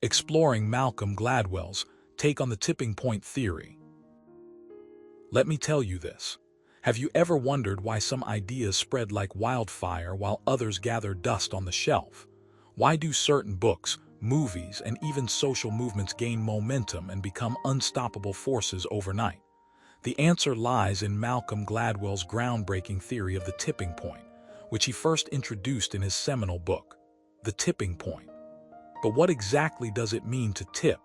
exploring Malcolm Gladwell's take on the tipping point theory. Let me tell you this. Have you ever wondered why some ideas spread like wildfire while others gather dust on the shelf? Why do certain books, movies, and even social movements gain momentum and become unstoppable forces overnight? The answer lies in Malcolm Gladwell's groundbreaking theory of the tipping point, which he first introduced in his seminal book, The Tipping Point. But what exactly does it mean to tip?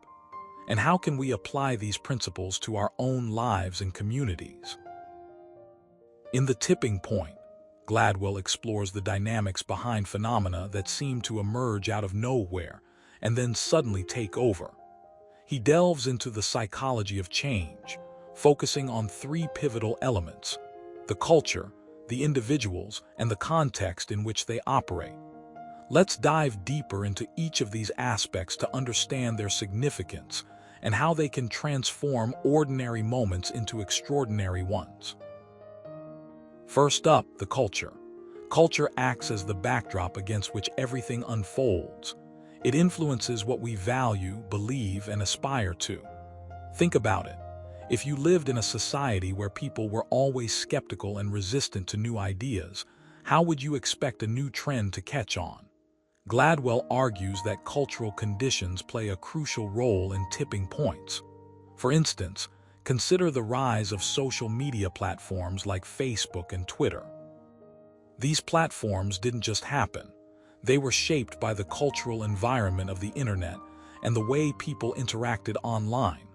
And how can we apply these principles to our own lives and communities? In The Tipping Point, Gladwell explores the dynamics behind phenomena that seem to emerge out of nowhere and then suddenly take over. He delves into the psychology of change, focusing on three pivotal elements: the culture, the individuals, and the context in which they operate. Let's dive deeper into each of these aspects to understand their significance and how they can transform ordinary moments into extraordinary ones. First up, the culture. Culture acts as the backdrop against which everything unfolds. It influences what we value, believe, and aspire to. Think about it. If you lived in a society where people were always skeptical and resistant to new ideas, how would you expect a new trend to catch on? Gladwell argues that cultural conditions play a crucial role in tipping points. For instance, consider the rise of social media platforms like Facebook and Twitter. These platforms didn't just happen. They were shaped by the cultural environment of the internet and the way people interacted online.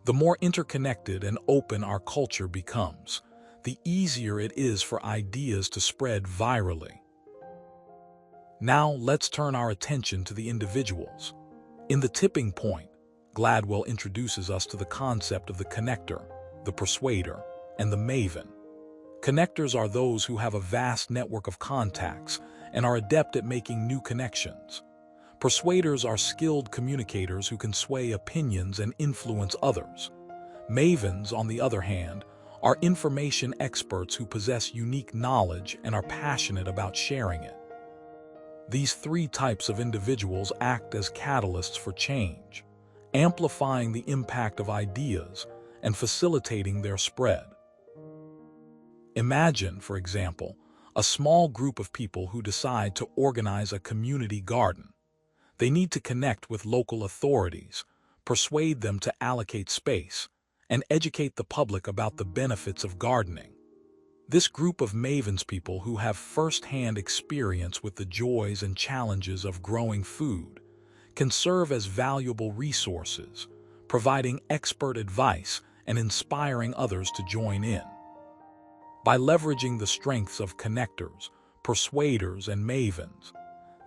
The more interconnected and open our culture becomes, the easier it is for ideas to spread virally. Now let's turn our attention to the individuals. In The Tipping Point, Gladwell introduces us to the concept of the connector, the persuader, and the maven. Connectors are those who have a vast network of contacts and are adept at making new connections. Persuaders are skilled communicators who can sway opinions and influence others. Mavens, on the other hand, are information experts who possess unique knowledge and are passionate about sharing it. These three types of individuals act as catalysts for change, amplifying the impact of ideas and facilitating their spread. Imagine, for example, a small group of people who decide to organize a community garden. They need to connect with local authorities, persuade them to allocate space, and educate the public about the benefits of gardening. This group of mavens, people who have first-hand experience with the joys and challenges of growing food, can serve as valuable resources, providing expert advice and inspiring others to join in. By leveraging the strengths of connectors, persuaders, and mavens,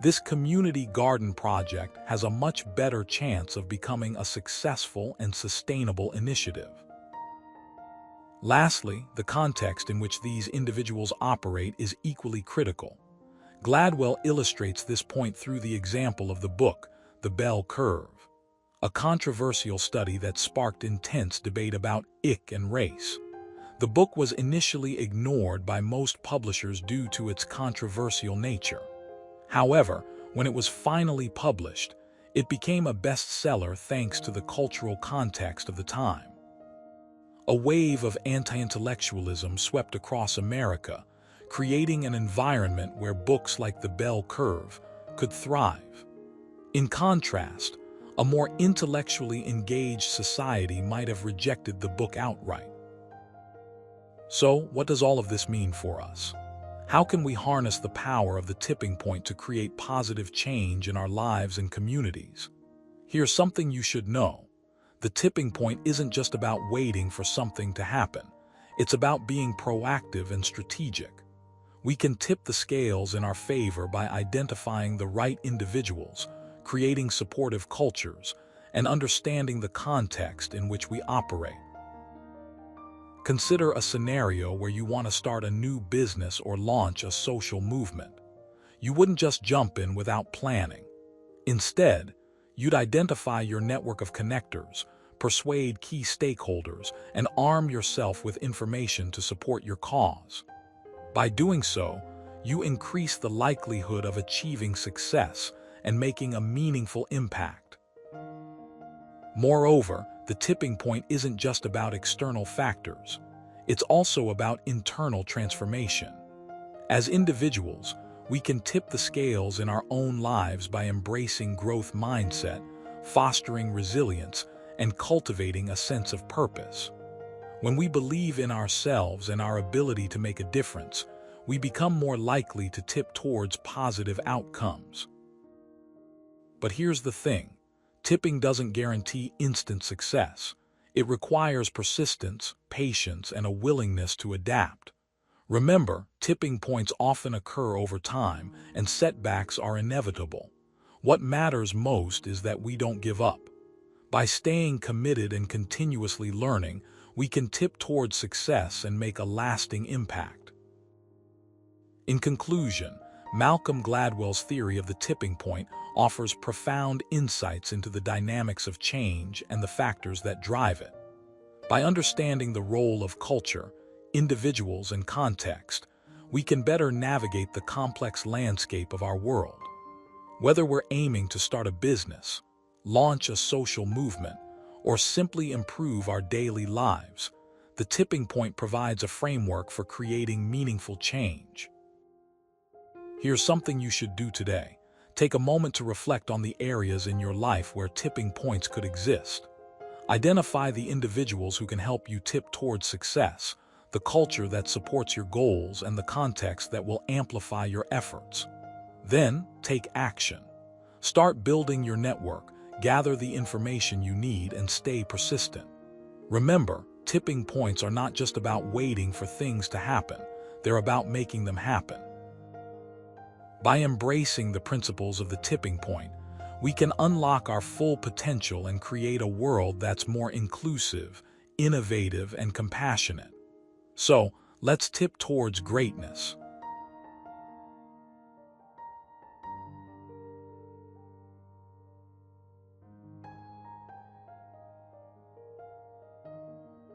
this community garden project has a much better chance of becoming a successful and sustainable initiative. Lastly, the context in which these individuals operate is equally critical. Gladwell illustrates this point through the example of the book, The Bell Curve, a controversial study that sparked intense debate about ick and race. The book was initially ignored by most publishers due to its controversial nature. However, when it was finally published, it became a bestseller thanks to the cultural context of the time. A wave of anti-intellectualism swept across America, creating an environment where books like The Bell Curve could thrive. In contrast, a more intellectually engaged society might have rejected the book outright. So, what does all of this mean for us? How can we harness the power of the tipping point to create positive change in our lives and communities? Here's something you should know. The tipping point isn't just about waiting for something to happen. It's about being proactive and strategic. We can tip the scales in our favor by identifying the right individuals, creating supportive cultures, and understanding the context in which we operate. Consider a scenario where you want to start a new business or launch a social movement. You wouldn't just jump in without planning. Instead, you'd identify your network of connectors, persuade key stakeholders, and arm yourself with information to support your cause. By doing so, you increase the likelihood of achieving success and making a meaningful impact. Moreover, the tipping point isn't just about external factors. It's also about internal transformation. As individuals, we can tip the scales in our own lives by embracing growth mindset, fostering resilience, and cultivating a sense of purpose. When we believe in ourselves and our ability to make a difference, we become more likely to tip towards positive outcomes. But here's the thing. Tipping doesn't guarantee instant success. It requires persistence, patience, and a willingness to adapt. Remember, tipping points often occur over time, and setbacks are inevitable. What matters most is that we don't give up. By staying committed and continuously learning, we can tip towards success and make a lasting impact. In conclusion, Malcolm Gladwell's theory of the tipping point offers profound insights into the dynamics of change and the factors that drive it. By understanding the role of culture, individuals, and context, we can better navigate the complex landscape of our world. Whether we're aiming to start a business, launch a social movement, or simply improve our daily lives, the tipping point provides a framework for creating meaningful change. Here's something you should do today. Take a moment to reflect on the areas in your life where tipping points could exist. Identify the individuals who can help you tip towards success, the culture that supports your goals, and the context that will amplify your efforts. Then, take action. Start building your network, gather the information you need, and stay persistent. Remember, tipping points are not just about waiting for things to happen. They're about making them happen. By embracing the principles of the tipping point, we can unlock our full potential and create a world that's more inclusive, innovative, and compassionate. So, let's tip towards greatness.